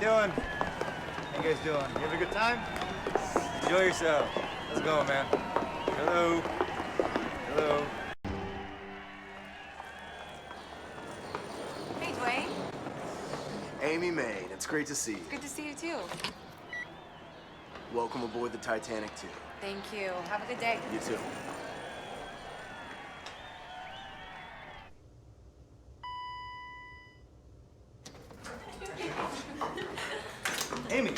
doing? How you guys doing? You having a good time? Enjoy yourself. Let's go, man. Hello. Hello. Hey, Dwayne. Amy Maiden, it's great to see you. Good to see you, too. Welcome aboard the Titanic, too. Thank you. Have a good day. You too. Amy.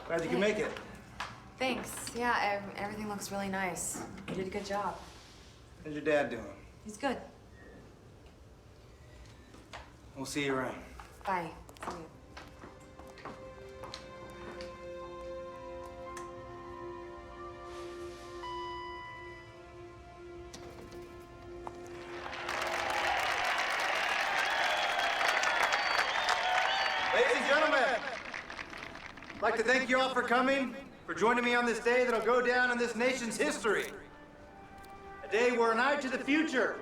Glad you can make it. Thanks. Yeah, everything looks really nice. You did a good job. How's your dad doing? He's good. We'll see you around. Bye. See you. Ladies and gentlemen, I'd like to thank you all for coming, for joining me on this day that'll go down in this nation's history. A day where an eye to the future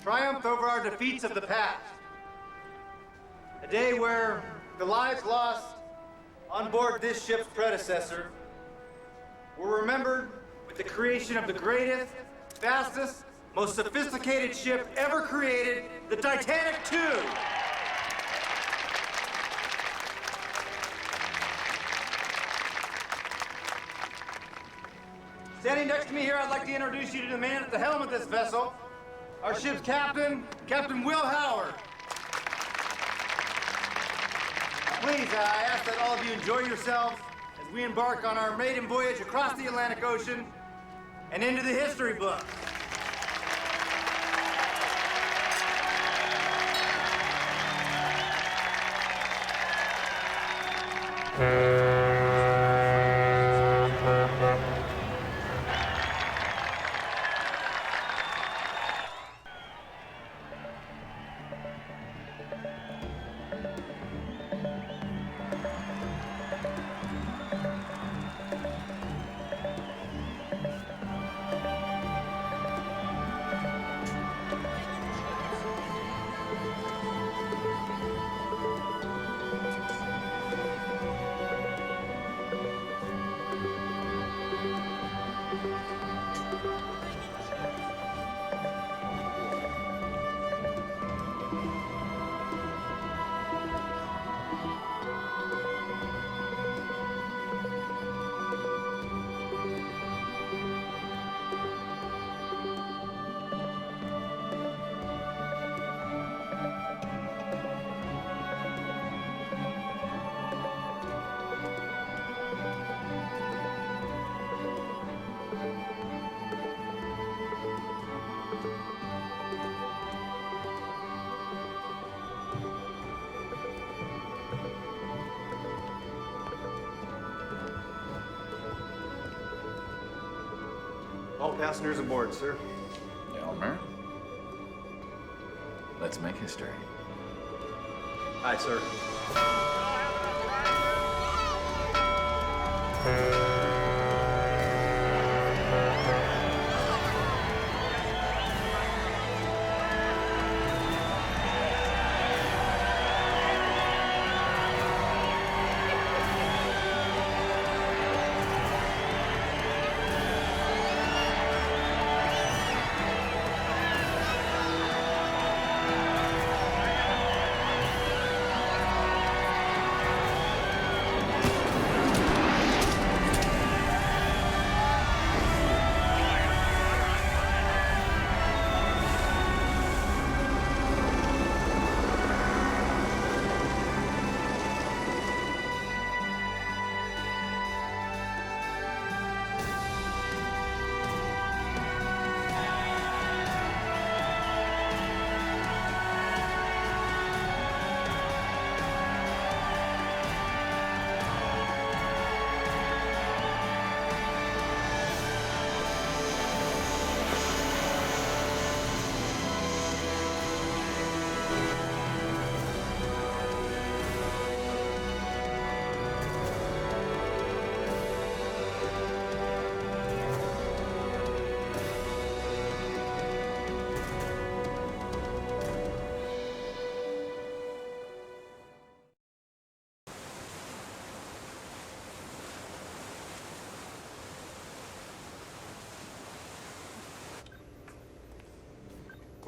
triumphed over our defeats of the past. A day where the lives lost on board this ship's predecessor were remembered with the creation of the greatest, fastest, most sophisticated ship ever created, the Titanic II. Standing next to me here, I'd like to introduce you to the man at the helm of this vessel, our ship's captain, Captain Will Howard. Please, I ask that all of you enjoy yourselves as we embark on our maiden voyage across the Atlantic Ocean and into the history books. All passengers aboard, sir. Elmer? Let's make history. Aye, sir.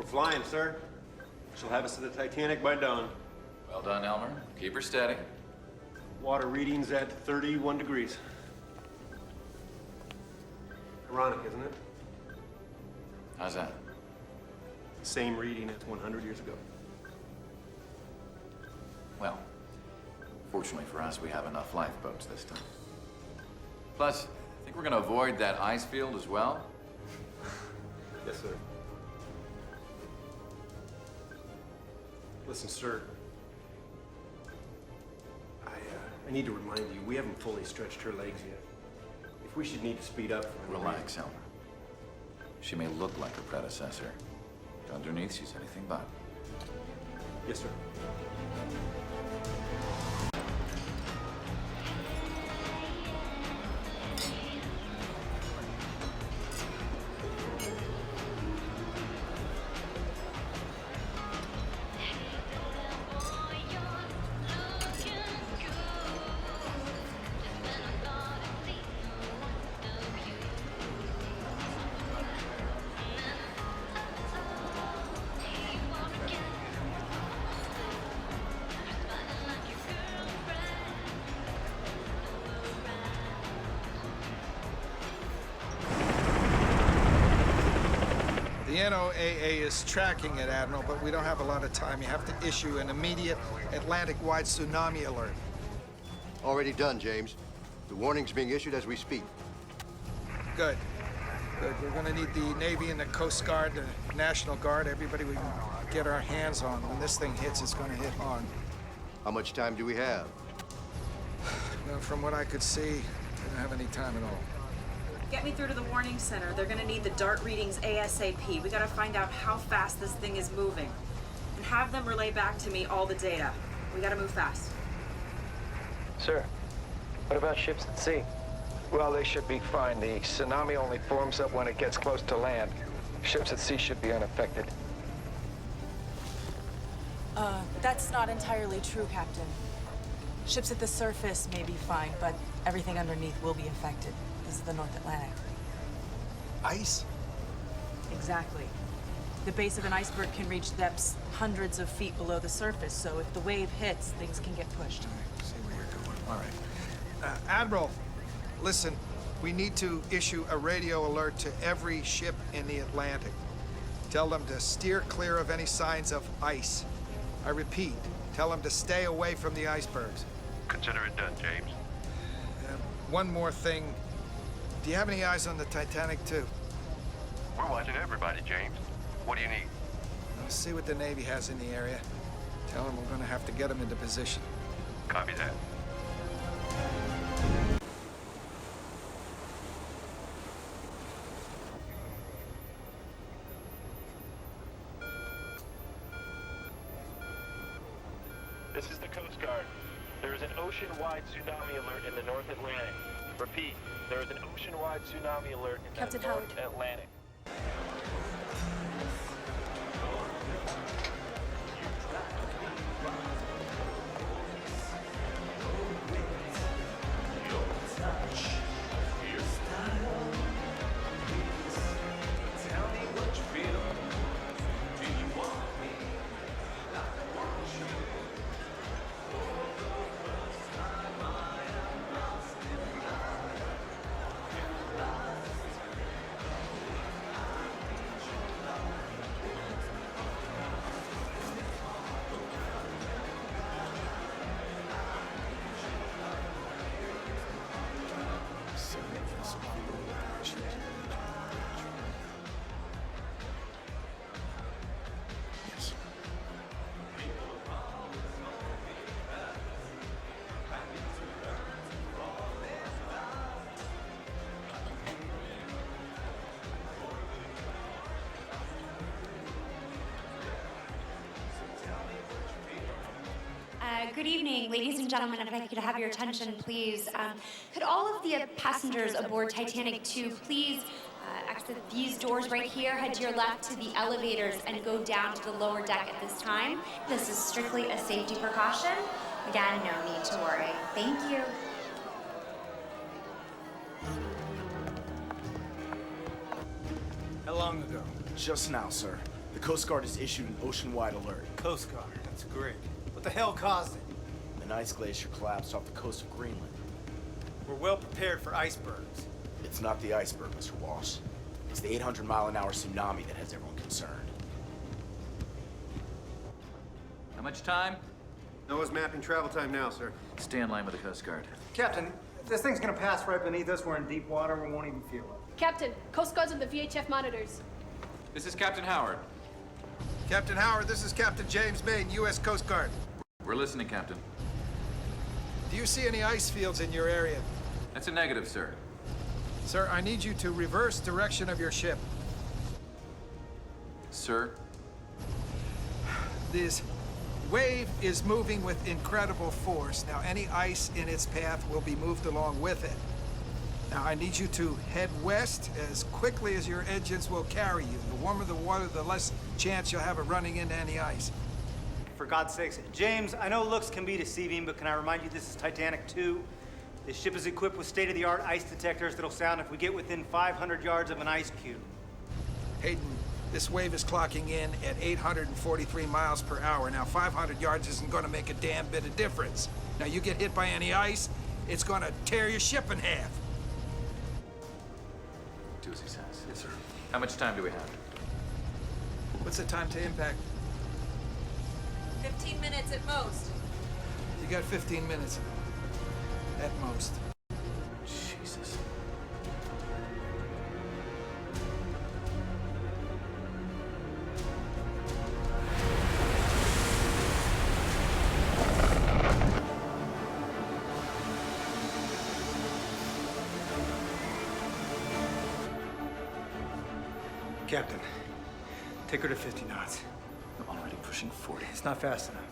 We're flying, sir. She'll have us to the Titanic by dawn. Well done, Elmer. Keep her steady. Water readings at 31 degrees. Ironic, isn't it? How's that? Same reading as 100 years ago. Well, fortunately for us, we have enough lifeboats this time. Plus, I think we're gonna avoid that ice field as well. Yes, sir. Listen, sir. I need to remind you, we haven't fully stretched her legs yet. If we should need to speed up... Relax, Elmer. She may look like her predecessor, but underneath she's anything but. Yes, sir. The NOAA is tracking it, Admiral, but we don't have a lot of time. You have to issue an immediate Atlantic-wide tsunami alert. Already done, James. The warning's being issued as we speak. Good. Good. We're gonna need the Navy and the Coast Guard, the National Guard, everybody we can get our hands on. When this thing hits, it's gonna hit hard. How much time do we have? Well, from what I could see, we don't have any time at all. Get me through to the warning center. They're gonna need the DART readings ASAP. We gotta find out how fast this thing is moving. And have them relay back to me all the data. We gotta move fast. Sir, what about ships at sea? Well, they should be fine. The tsunami only forms up when it gets close to land. Ships at sea should be unaffected. That's not entirely true, Captain. Ships at the surface may be fine, but everything underneath will be affected. This is the North Atlantic. Ice? Exactly. The base of an iceberg can reach depths hundreds of feet below the surface, so if the wave hits, things can get pushed. I see where you're going. All right. Admiral, listen, we need to issue a radio alert to every ship in the Atlantic. Tell them to steer clear of any signs of ice. I repeat, tell them to stay away from the icebergs. Consider it done, James. One more thing. Do you have any eyes on the Titanic, too? We're watching everybody, James. What do you need? See what the Navy has in the area. Tell them we're gonna have to get them into position. Copy that. This is the Coast Guard. There is an ocean-wide tsunami alert in the North Atlantic. Repeat, there is an ocean-wide tsunami alert in Captain the North Howard. Atlantic. Good evening, ladies and gentlemen. If I could have your attention, please. Could all of the passengers aboard Titanic 2 please exit these doors right here, head to your left to the elevators, and go down to the lower deck at this time. This is strictly a safety precaution. Again, no need to worry. Thank you. How long ago? Just now, sir. The Coast Guard has issued an ocean-wide alert. Coast Guard, that's great. What the hell caused it? An ice glacier collapsed off the coast of Greenland. We're well prepared for icebergs. It's not the iceberg, Mr. Walsh. It's the 800-mile-an-hour tsunami that has everyone concerned. How much time? Noah's mapping travel time now, sir. Stay in line with the Coast Guard. Captain, if this thing's gonna pass right beneath us, we're in deep water, we won't even feel it. Captain, Coast Guard's on the VHF monitors. This is Captain Howard. Captain Howard, this is Captain James Maiden, U.S. Coast Guard. We're listening, Captain. Do you see any ice fields in your area? That's a negative, sir. Sir, I need you to reverse direction of your ship. Sir? This wave is moving with incredible force. Now, any ice in its path will be moved along with it. Now, I need you to head west as quickly as your engines will carry you. The warmer the water, the less chance you'll have of running into any ice. For God's sakes, James, I know looks can be deceiving, but can I remind you this is Titanic 2? This ship is equipped with state-of-the-art ice detectors that'll sound if we get within 500 yards of an ice cube. Hayden, this wave is clocking in at 843 miles per hour. Now, 500 yards isn't going to make a damn bit of difference. Now, you get hit by any ice, it's going to tear your ship in half. Do as he says. Yes, sir. How much time do we have? What's the time to impact? 15 minutes at most. You got 15 minutes. At most. Jesus. Captain, take her to 50 knots. I'm already pushing 40. It's not fast enough.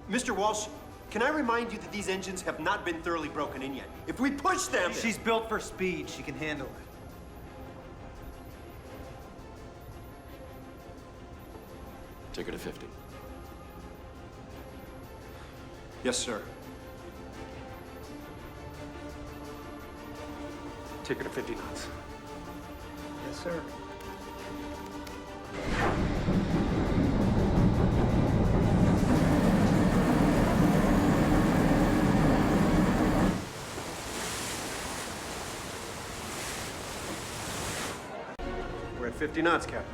Mr. Walsh, can I remind you that these engines have not been thoroughly broken in yet? If we push them... She's built for speed. She can handle it. Take her to 50. Yes, sir. Take her to 50 knots. Yes, sir. We're at 50 knots, Captain.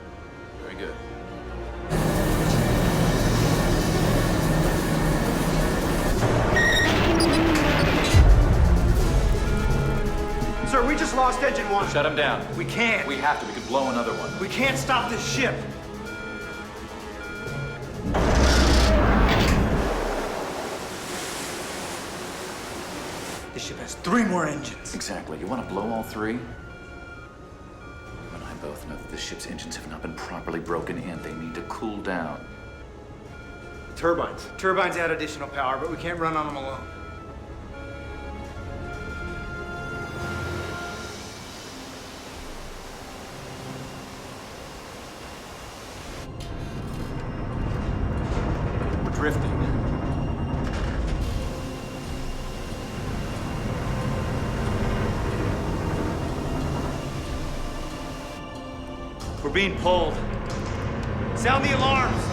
Very good. Sir, we just lost engine one. Shut him down. We can't. We have to. We could blow another one. We can't stop this ship. This ship has 3 more engines. Exactly. You want to blow all 3? You and I both know that this ship's engines have not been properly broken in. They need to cool down. Turbines. Turbines add additional power, but we can't run on them alone. We're drifting. We're being pulled. Sound the alarms!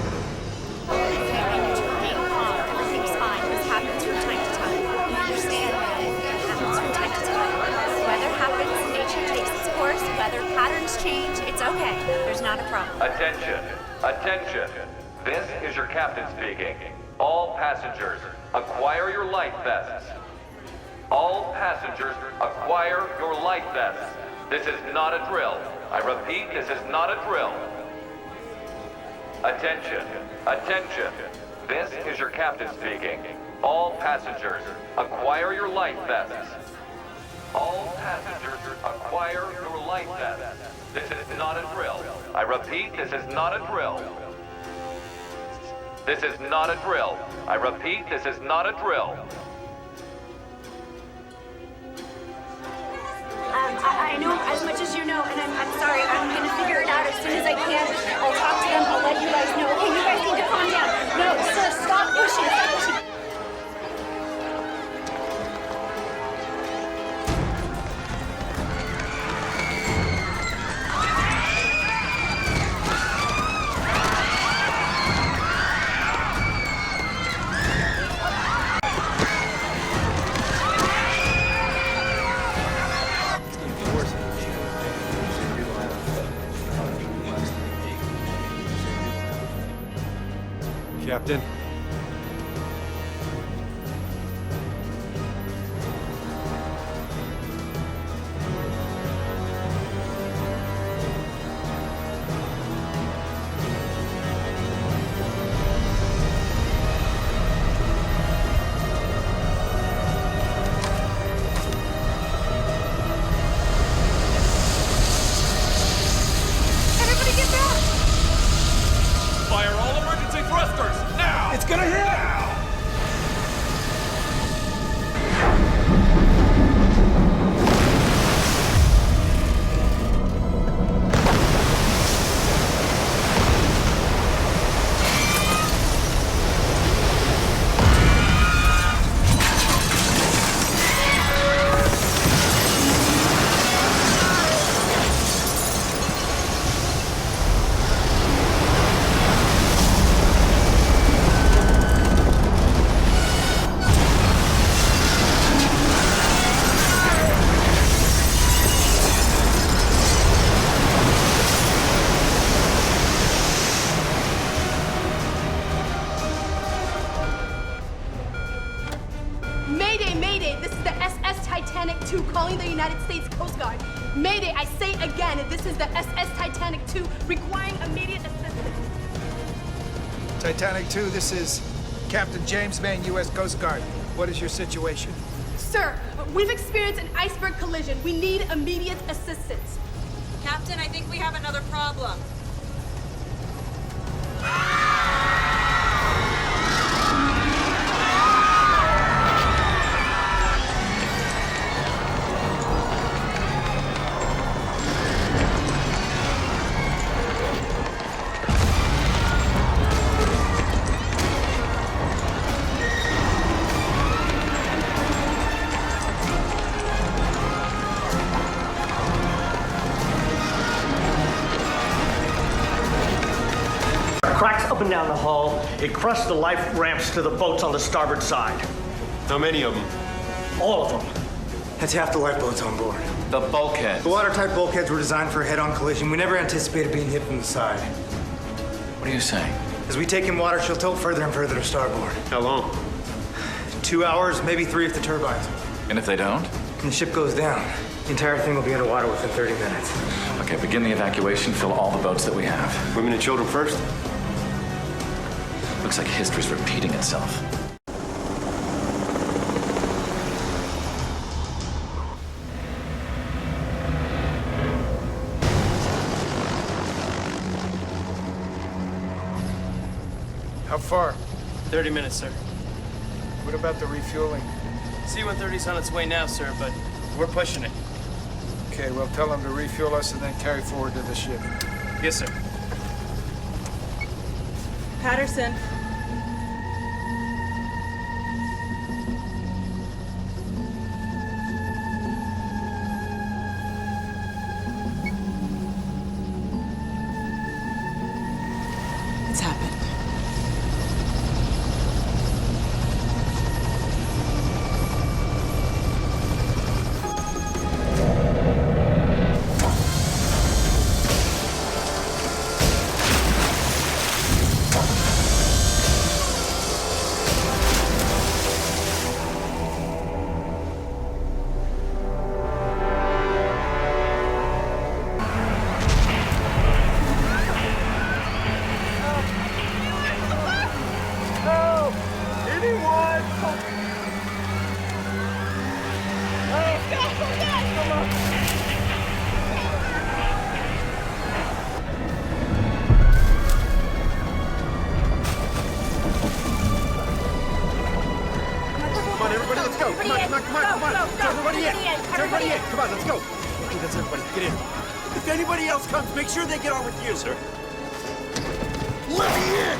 Everything's fine. This happens from time to time. You understand? It happens from time to time. Weather happens, nature takes its course, weather patterns change. It's okay. There's not a problem. Attention. Attention. This is your captain speaking. All passengers, acquire your life vests. All passengers, acquire your life vests. This is not a drill. I repeat, this is not a drill. Attention. Attention. This is your captain speaking. All passengers, acquire your life vests. All passengers, acquire your life vests. This is not a drill. I repeat, this is not a drill. This is not a drill. I repeat, this is not a drill. I know as much as you know, and I'm sorry. I'm gonna figure it out as soon as I can. I'll talk to them. I'll let you guys know. Okay, you guys need to calm down. No, sir, stop pushing. Stop pushing. Captain. Everybody get back! Fire all emergency thrusters, now! It's gonna hit! Mayday, Mayday! This is the SS Titanic II calling the United States Coast Guard. Mayday, I say again, this is the SS Titanic II requiring immediate assistance. Titanic 2, this is Captain James Maine, U.S. Coast Guard. What is your situation? Sir, we've experienced an iceberg collision. We need immediate assistance. Captain, I think we have another problem. Cracks up and down the hull. It crushed the life ramps to the boats on the starboard side. How many of them? All of them. That's half the lifeboats on board. The bulkheads. The watertight bulkheads were designed for a head-on collision. We never anticipated being hit from the side. What are you saying? As we take in water, she'll tilt further and further to starboard. How long? 2 hours, maybe 3 if the turbines. And if they don't? And the ship goes down. The entire thing will be underwater within 30 minutes. Okay, begin the evacuation. Fill all the boats that we have. Women and children first? Looks like history's repeating itself. How far? 30 minutes, sir. What about the refueling? C-130's on its way now, sir, but we're pushing it. Okay, well, tell them to refuel us and then carry forward to the ship. Yes, sir. Patterson. It's happened. Come on, let's go. Okay, that's everybody. Get in. If anybody else comes, make sure they get on with you. Sir. Let me in!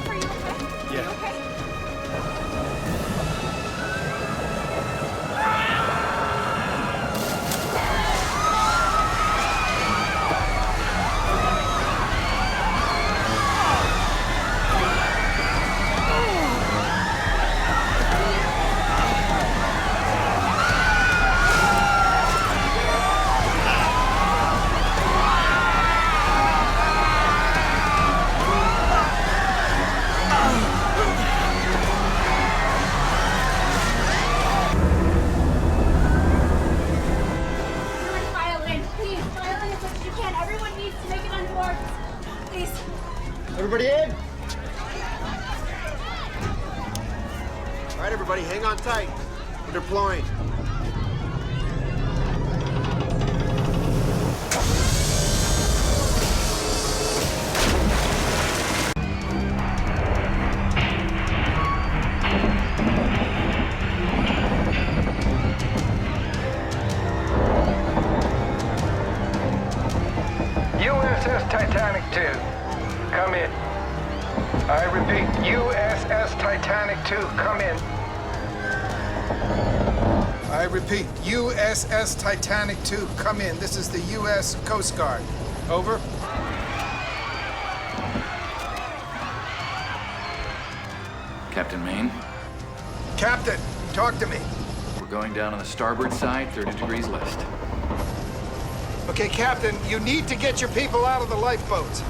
Are you okay? Yeah. You okay? kid! All right, everybody, hang on tight. We're deploying. USS Titanic 2, come in. I repeat, USS Titanic 2, come in. I repeat, USS Titanic 2, come in. This is the U.S. Coast Guard. Over. Captain Maine, Captain, talk to me. we're going down on the starboard side, 30 degrees left. Okay, Captain, you need to get your people out of the lifeboats.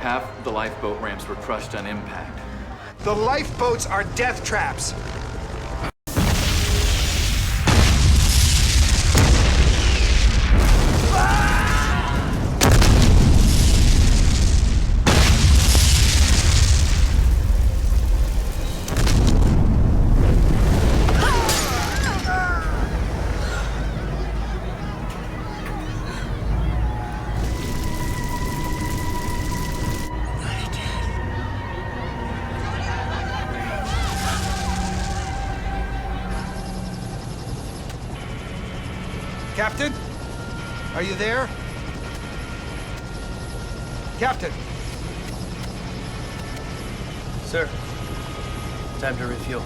Half the lifeboat ramps were crushed on impact. The lifeboats are death traps. Captain? Are you there? Captain? Sir, time to refuel.